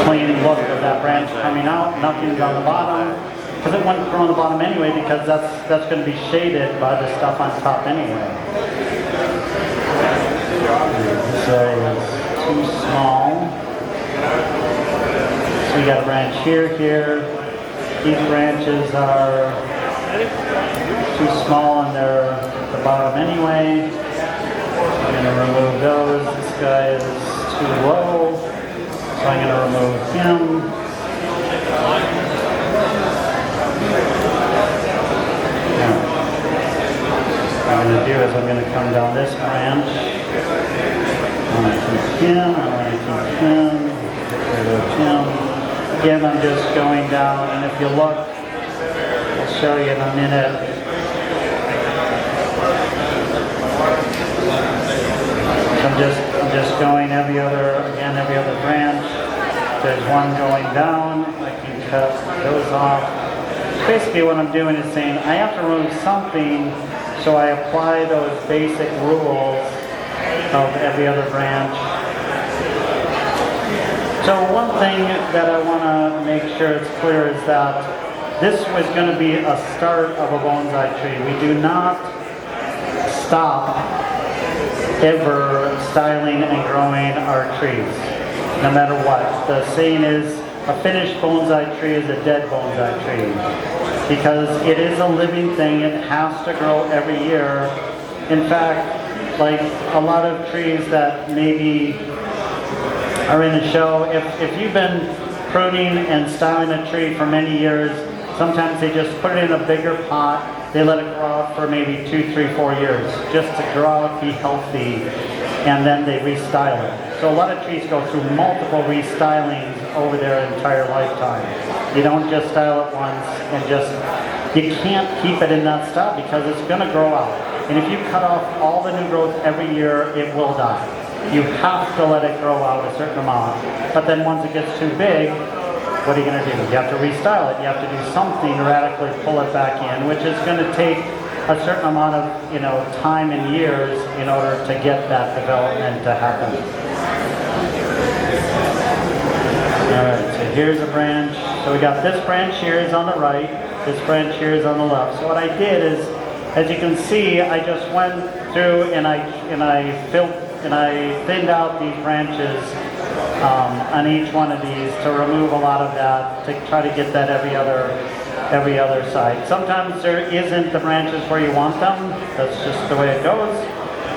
clean look of that branch coming out. Nothing's on the bottom, because it wouldn't grow on the bottom anyway, because that's going to be shaded by the stuff on top anyway. So it's too small. So we got a branch here. These branches are too small and they're at the bottom anyway. I'm going to remove those. This guy is too low, so I'm going to remove him. Now, what I'm going to do is I'm going to come down this branch. I want to keep him. Get rid of him. Again, I'm just going down, and if you look, I'll show you in a minute. I'm just going every other branch. There's one going down. I can cut those off. Basically what I'm doing is saying I have to remove something, so I apply those basic rules of every other branch. So one thing that I want to make sure it's clear is that this was going to be a start of a bonsai tree. We do not stop ever styling and growing our trees, no matter what. The saying is, a finished bonsai tree is a dead bonsai tree, because it is a living thing. It has to grow every year. In fact, like a lot of trees that maybe are in the show, if you've been pruning and styling a tree for many years, sometimes they just put it in a bigger pot. They let it grow out for maybe 2, 3, 4 years, just to grow out, be healthy, and then they restyle it. So a lot of trees go through multiple restylings over their entire lifetime. You don't just style it once and you can't keep it in that style because it's going to grow out. And if you cut off all the new growth every year, it will die. You have to let it grow out a certain amount. But then once it gets too big, what are you going to do? You have to restyle it. You have to do something to radically pull it back in, which is going to take a certain amount of time and years in order to get that development to happen. Alright, so here's a branch. So we got this branch here is on the right, this branch here is on the left. So what I did is, as you can see, I just went through and I thinned out these branches on each one of these to remove a lot of that, to try to get that every other side. Sometimes there isn't the branches where you want them. That's just the way it goes.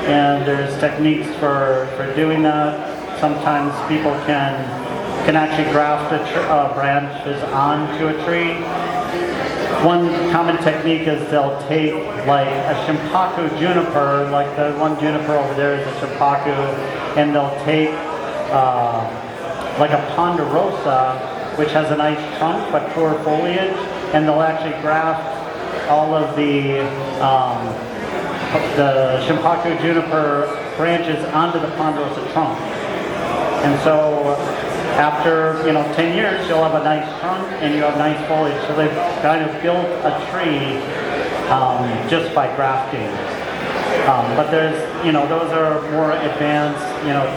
And there's techniques for doing that. Sometimes people can actually graft branches onto a tree. One common technique is they'll take like a shimpaku juniper, like the one juniper over there is a shimpaku, and they'll take like a ponderosa, which has a nice trunk but poor foliage, and they'll actually graft all of the shimpaku juniper branches onto the ponderosa trunk. And so after 10 years, you'll have a nice trunk and you have nice foliage. So they've kind of built a tree just by grafting. But there's, those are more advanced,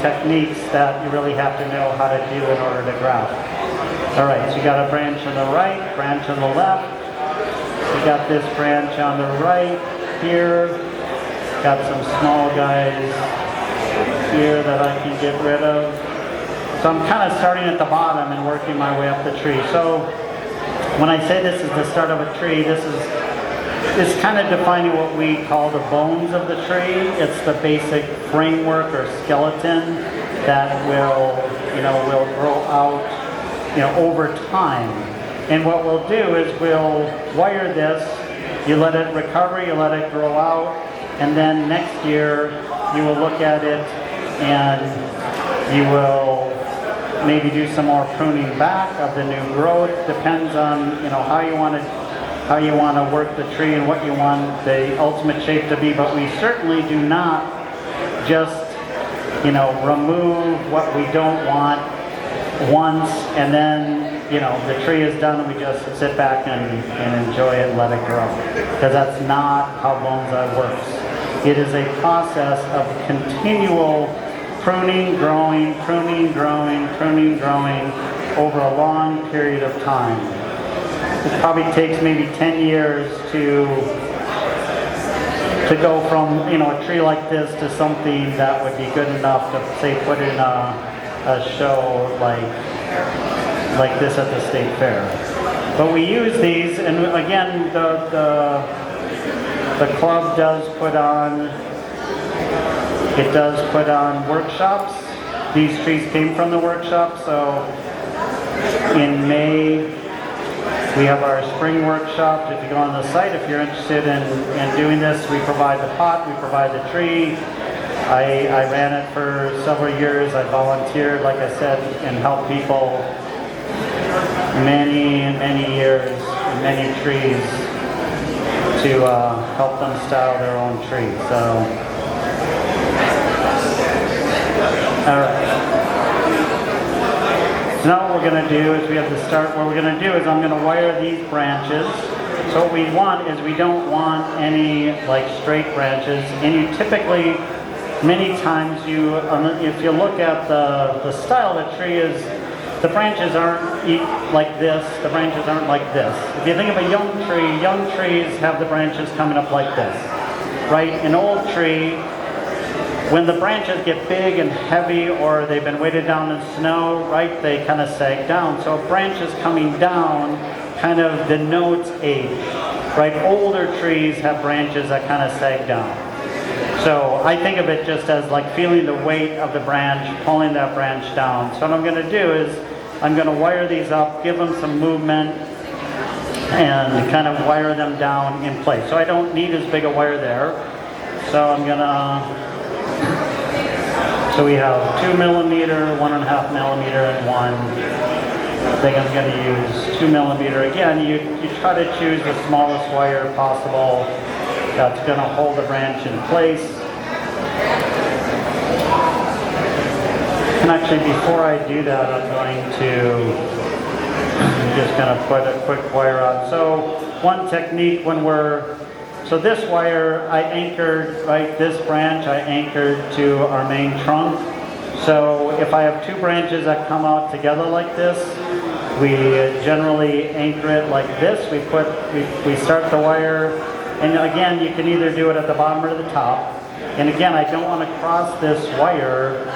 techniques that you really have to know how to do in order to graft. All right, so you got a branch on the right, branch on the left. You got this branch on the right here. Got some small guys here that I can get rid of. So I'm kind of starting at the bottom and working my way up the tree. So when I say this is the start of a tree, this is kind of defining what we call the bones of the tree. It's the basic framework or skeleton that will grow out, over time. And what we'll do is we'll wire this. You let it recover, you let it grow out, and then next year you will look at it and you will maybe do some more pruning back of the new growth. Depends on how you want to work the tree and what you want the ultimate shape to be. But we certainly do not just remove what we don't want once and then the tree is done and we just sit back and enjoy it and let it grow, because that's not how bonsai works. It is a process of continual pruning, growing, over a long period of time. It probably takes maybe 10 years to go from a tree like this to something that would be good enough to say put in a show like this at the state fair. But we use these, and again the club does put on workshops. These trees came from the workshop, so in May we have our spring workshop. If you go on the site, if you're interested in doing this, we provide the pot, we provide the tree. I ran it for several years. I volunteered, like I said, and helped people many years, many trees to help them style their own tree. So, all right. So now what we're going to do is we have to start. What we're going to do is I'm going to wire these branches. So what we want is we don't want any like straight branches. And you typically, many times if you look at the style of the tree is, the branches aren't like this, the branches aren't like this. If you think of a young trees have the branches coming up like this, right? An old tree, when the branches get big and heavy or they've been weighted down in snow, right, they kind of sag down. So branches coming down kind of denotes age, right? Older trees have branches that kind of sag down. So I think of it just as like feeling the weight of the branch, pulling that branch down. So what I'm going to do is I'm going to wire these up, give them some movement, and kind of wire them down in place. So I don't need as big a wire there. So I'm going to... So we have 2 millimeter, 1.5 millimeter, and 1. I think I'm going to use 2 millimeter. Again, you try to choose the smallest wire possible that's going to hold the branch in place. And actually, before I do that, I'm just going to put a quick wire on. So one technique so this wire I anchored, right, this branch I anchored to our main trunk. So if I have two branches that come out together like this, we generally anchor it like this. We start the wire, and again, you can either do it at the bottom or the top. And again, I don't want to cross this wire,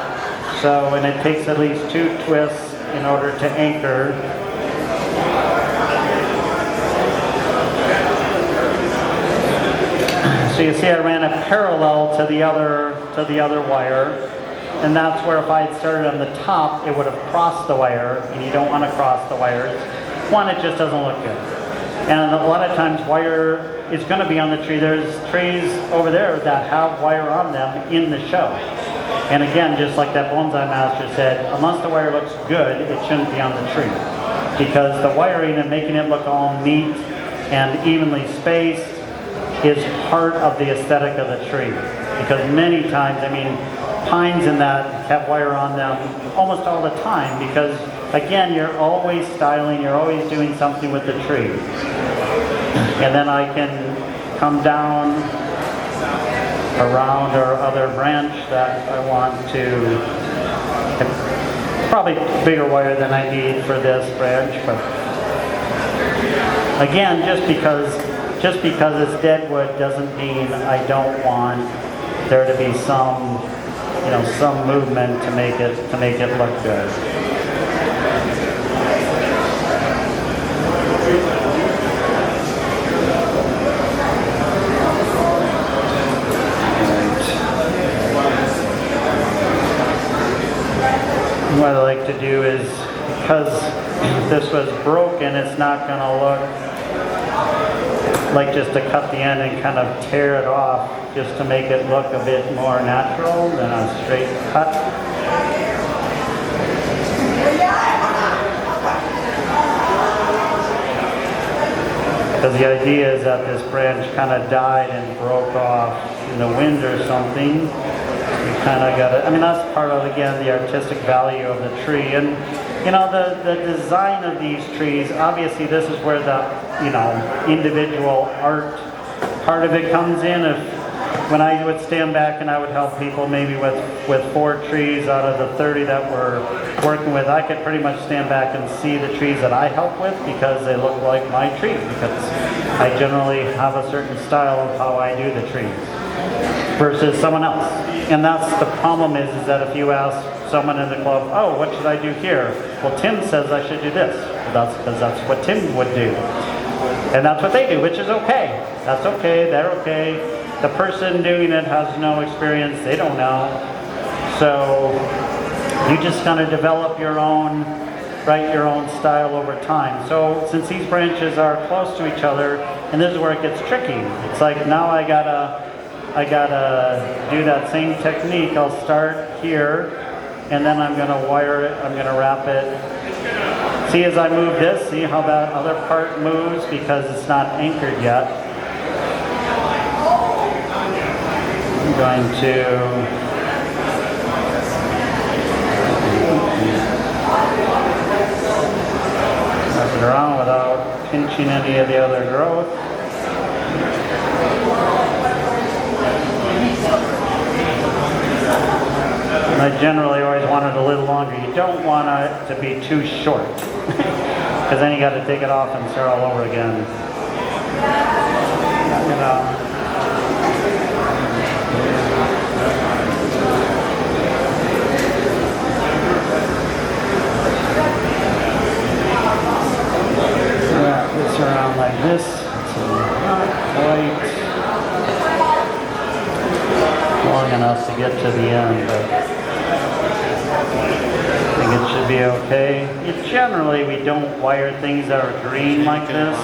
and it takes at least 2 twists in order to anchor. So you see I ran it parallel to the other wire, and that's where if I had started on the top, it would have crossed the wire, and you don't want to cross the wires. One, it just doesn't look good. And a lot of times wire is going to be on the tree. There's trees over there that have wire on them in the show. And again, just like that bonsai master said, unless the wire looks good, it shouldn't be on the tree. Because the wiring and making it look all neat and evenly spaced is part of the aesthetic of the tree. Because many times, pines and that have wire on them almost all the time, because again, you're always styling, you're always doing something with the tree. And then I can come down around our other branch that I want to, probably bigger wire than I need for this branch, but again, just because it's dead wood doesn't mean I don't want there to be some movement to make it look good. What I like to do is, because this was broken, it's not going to look like just to cut the end and kind of tear it off, just to make it look a bit more natural than a straight cut. Because the idea is that this branch kind of died and broke off in the wind or something. You kind of got to, that's part of, again, the artistic value of the tree. And the design of these trees, obviously this is where the individual art part of it comes in. when I would stand back and I would help people maybe with 4 trees out of the 30 that we're working with, I could pretty much stand back and see the trees that I help with because they look like my trees, because I generally have a certain style of how I do the trees versus someone else. And that's the problem is that if you ask someone in the club, oh, what should I do here? Well, Tim says I should do this. Well, that's because that's what Tim would do. And that's what they do, which is okay. That's okay, they're okay. The person doing it has no experience, they don't know. So you just kind of develop your own, write your own style over time. So since these branches are close to each other, and this is where it gets tricky. It's like now I gotta do that same technique. I'll start here, and then I'm gonna wire it, I'm gonna wrap it. See as I move this, see how that other part moves because it's not anchored yet. I'm going to wrap it around without pinching any of the other growth. And I generally always want it a little longer. You don't want it to be too short, because then you got to take it off and start all over again. You know. Wrap this around like this. So not quite long enough to get to the end, but I think it should be okay. Generally, we don't wire things that are green like this.